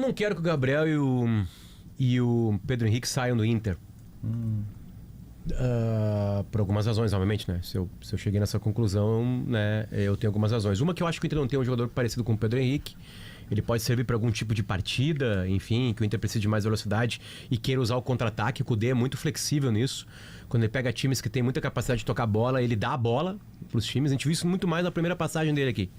não quero que o Gabriel e o Pedro Henrique saiam do Inter. Por algumas razões, obviamente, né? Se eu cheguei nessa conclusão, né? Eu tenho algumas razões. Uma, que eu acho que o Inter não tem um jogador parecido com o Pedro Henrique. Ele pode servir para algum tipo de partida, enfim, que o Inter precise de mais velocidade e queira usar o contra-ataque. O Kudê é muito flexível nisso. Quando ele pega times que tem muita capacidade de tocar bola, ele dá a bola para os times. A gente viu isso muito mais na primeira passagem dele aqui,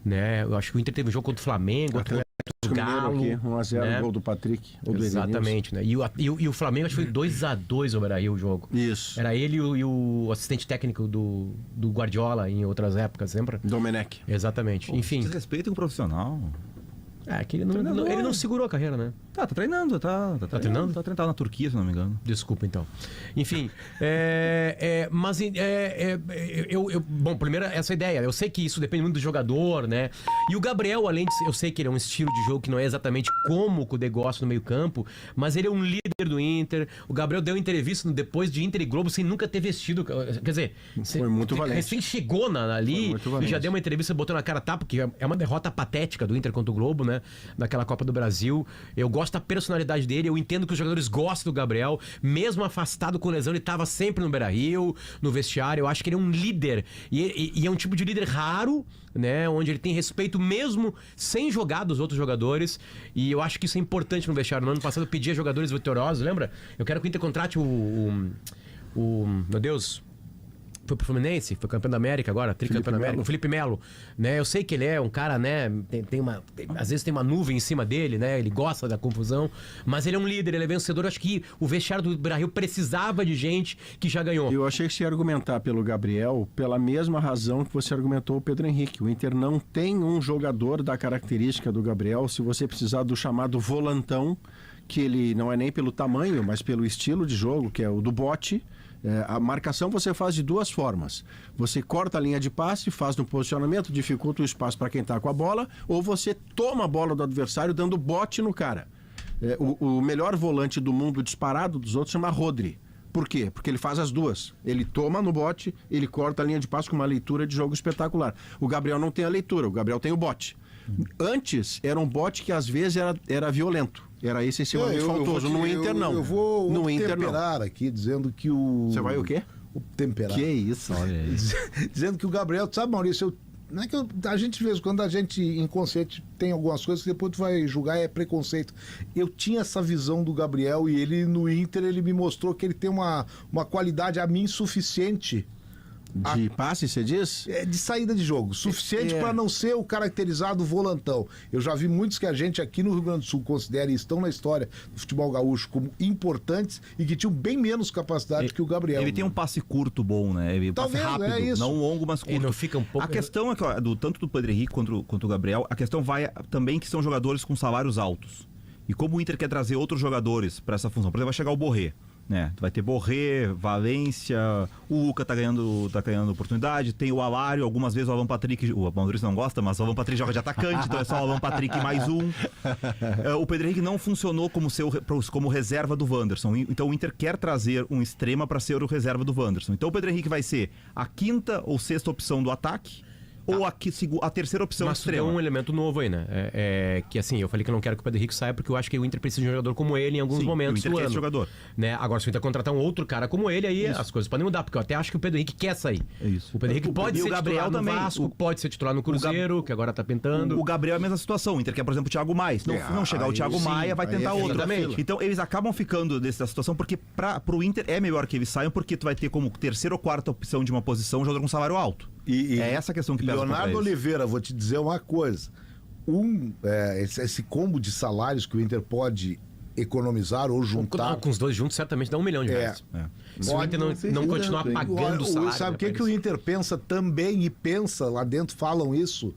né? Eu acho que o Inter teve um jogo contra o Flamengo, contra o Galo, aqui, 1-0, né? Gol do Patrick. Ou do exatamente, né? E o Flamengo, acho que foi 2-2 o Beira-Rio o jogo. Isso. Era ele e o assistente técnico do Guardiola em outras épocas, lembra? Domenech. Exatamente. Pô, enfim. Desrespeita o profissional. É, que ele não segurou a carreira, né? Tá treinando, tá treinando? Tá treinando na Turquia, se não me engano. Desculpa, então. Enfim, bom, primeiro essa ideia. Eu sei que isso depende muito do jogador, né? E o Gabriel, além de... Eu sei que ele é um estilo de jogo que não é exatamente como o Kudê gosta no meio campo, mas ele é um líder do Inter. O Gabriel deu entrevista depois de Inter e Globo sem nunca ter vestido. Quer dizer... Foi muito valente. Recém chegou ali e já deu uma entrevista, botou na cara tapa, porque é uma derrota patética do Inter contra o Globo, né? Naquela Copa do Brasil. Eu gosto da personalidade dele, eu entendo que os jogadores gostam do Gabriel, mesmo afastado com lesão, ele estava sempre no Beira-Rio, no vestiário. Eu acho que ele é um líder e é um tipo de líder raro, né? Onde ele tem respeito mesmo sem jogar dos outros jogadores, e eu acho que isso é importante no vestiário. No ano passado eu pedi a jogadores vitoriosos, lembra? Eu quero que o Inter contrate meu Deus... Foi pro Fluminense, foi campeão da América agora, tricampeão da América, o Felipe Melo, né? Eu sei que ele é um cara, né? Às vezes tem uma nuvem em cima dele, né? Ele gosta da confusão, mas ele é um líder, ele é vencedor. Eu acho que o vestiário do Beira-Rio precisava de gente que já ganhou. Eu achei que você ia argumentar pelo Gabriel pela mesma razão que você argumentou o Pedro Henrique. O Inter não tem um jogador da característica do Gabriel. Se você precisar do chamado volantão, que ele não é nem pelo tamanho, mas pelo estilo de jogo, que é o do bote. A marcação você faz de duas formas. Você corta a linha de passe, faz no posicionamento, dificulta o espaço para quem está com a bola, ou você toma a bola do adversário dando bote no cara. O melhor volante do mundo disparado dos outros chama Rodri. Por quê? Porque ele faz as duas. Ele toma no bote, ele corta a linha de passe com uma leitura de jogo espetacular. O Gabriel não tem a leitura, o Gabriel tem o bote. Antes era um bote que às vezes era violento. Era excessivamente faltoso. No Inter, não. Eu vou no Inter, temperar não. Aqui, dizendo que o... Você vai o quê? O temperar. Que isso? Olha aí. Dizendo que o Gabriel... Sabe, Maurício, não é que a gente, de vez em quando, a gente inconsciente tem algumas coisas que depois tu vai julgar é preconceito. Eu tinha essa visão do Gabriel e ele, no Inter, ele me mostrou que ele tem uma qualidade a mim suficiente. De passe, você diz? De saída de jogo, suficiente para não ser o caracterizado volantão. Eu já vi muitos que a gente aqui no Rio Grande do Sul considera e estão na história do futebol gaúcho como importantes e que tinham bem menos capacidade que o Gabriel. Ele tem um passe curto bom, né? Ele Talvez, passe rápido, isso. não longo, mas curto. Ele não fica um pouco... A questão é que, ó, tanto do Pedro Henrique quanto o Gabriel, a questão vai também que são jogadores com salários altos. E como o Inter quer trazer outros jogadores para essa função, por exemplo, vai chegar o Borré, né? Vai ter Borré, Valência, o Luca tá ganhando oportunidade, tem o Alário, algumas vezes o Alan Patrick, o Maurício não gosta, mas o Alan Patrick joga de atacante, então é só o Alan Patrick mais um. O Pedro Henrique não funcionou como reserva do Wanderson, então o Inter quer trazer um extrema para ser o reserva do Wanderson. Então o Pedro Henrique vai ser a quinta ou sexta opção do ataque, ou a terceira opção extrema. Mas tem um elemento novo aí, né? Que assim, eu falei que eu não quero que o Pedro Henrique saia porque eu acho que o Inter precisa de um jogador como ele em alguns momentos o Inter do quer ano. esse jogador. Né? Agora, se o Inter contratar um outro cara como ele, aí as coisas podem mudar, porque eu até acho que o Pedro Henrique quer sair. É isso. O Pedro Henrique pode ser Gabriel titular também. no Vasco, pode ser titular no Cruzeiro, que agora tá pintando. O Gabriel é a mesma situação. O Inter quer, por exemplo, o Thiago Maia. Não chegar o Thiago Maia, vai tentar outro. Então, eles acabam ficando dessa situação porque pro Inter é melhor que eles saiam, porque tu vai ter como terceira ou quarta opção de uma posição um jogador com salário alto. É essa a questão que pesa. Leonardo Oliveira, vou te dizer uma coisa. Esse combo de salários que o Inter pode economizar ou juntar. Com os dois juntos, certamente dá R$1 milhão de reais. Se o Inter não continuar pagando o salário. Sabe o que o Inter pensa também, e pensa lá dentro, falam isso,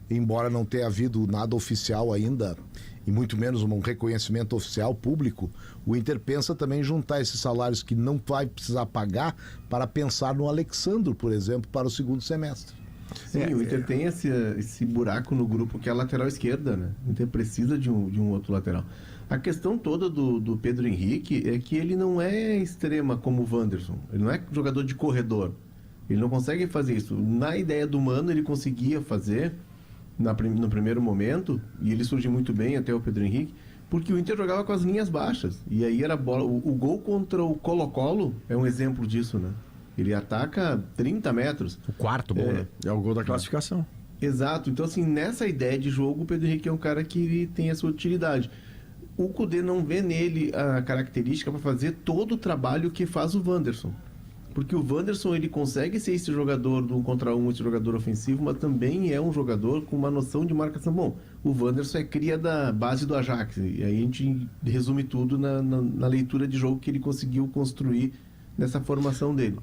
embora não tenha havido nada oficial ainda, e muito menos um reconhecimento oficial público, o Inter pensa também em juntar esses salários que não vai precisar pagar para pensar no Alexandro, por exemplo, para o segundo semestre. Sim, o Inter tem esse buraco no grupo que é a lateral esquerda, né? O Inter precisa de um outro lateral. A questão toda do Pedro Henrique é que ele não é extrema como o Wanderson. Ele não é jogador de corredor. Ele não consegue fazer isso. Na ideia do Mano, ele conseguia fazer, no primeiro momento, e ele surge muito bem até o Pedro Henrique, porque o Inter jogava com as linhas baixas. E aí era bola. O gol contra o Colo-Colo é um exemplo disso, né? Ele ataca 30 metros. O quarto gol, né? É o gol da classificação. Exato. Então, assim, nessa ideia de jogo, o Pedro Henrique é um cara que tem a sua utilidade. O Kudê não vê nele a característica para fazer todo o trabalho que faz o Wanderson. Porque o Wanderson, ele consegue ser esse jogador do 1 contra 1, esse jogador ofensivo, mas também é um jogador com uma noção de marcação. Bom, o Wanderson é cria da base do Ajax, e aí a gente resume tudo na leitura de jogo que ele conseguiu construir nessa formação dele.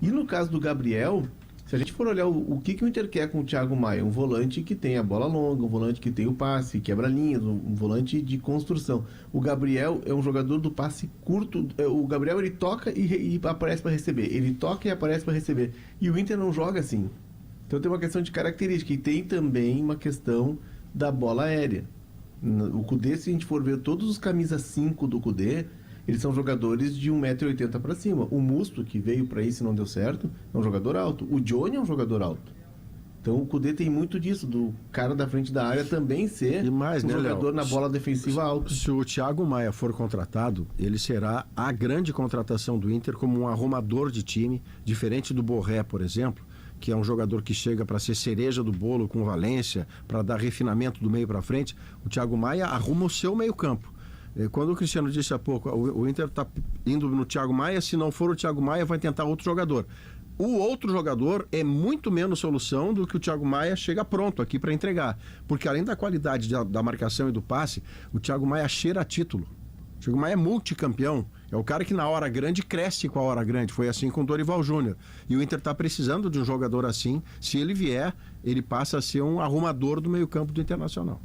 E no caso do Gabriel, se a gente for olhar o que o Inter quer com o Thiago Maia, um volante que tem a bola longa, um volante que tem o passe, quebra linhas, um volante de construção. O Gabriel é um jogador do passe curto. O Gabriel, ele toca e aparece para receber. Ele toca e aparece para receber. E o Inter não joga assim. Então tem uma questão de característica. E tem também uma questão da bola aérea. O Kudê, se a gente for ver todos os camisas 5 do Kudê, eles são jogadores de 1,80 m para cima. O Musto, que veio para isso e não deu certo, é um jogador alto. O Johnny é um jogador alto. Então o Kudê tem muito disso, do cara da frente da área também ser um jogador na bola defensiva alto. Se o Thiago Maia for contratado, ele será a grande contratação do Inter como um arrumador de time, diferente do Borré, por exemplo, que é um jogador que chega para ser cereja do bolo com Valência, para dar refinamento do meio para frente. O Thiago Maia arruma o seu meio-campo. Quando o Cristiano disse há pouco, o Inter está indo no Thiago Maia, se não for o Thiago Maia, vai tentar outro jogador. O outro jogador é muito menos solução do que o Thiago Maia chega pronto aqui para entregar. Porque além da qualidade da marcação e do passe, o Thiago Maia cheira a título. O Thiago Maia é multicampeão. É o cara que na hora grande cresce com a hora grande. Foi assim com o Dorival Júnior. E o Inter está precisando de um jogador assim. Se ele vier, ele passa a ser um arrumador do meio-campo do Internacional.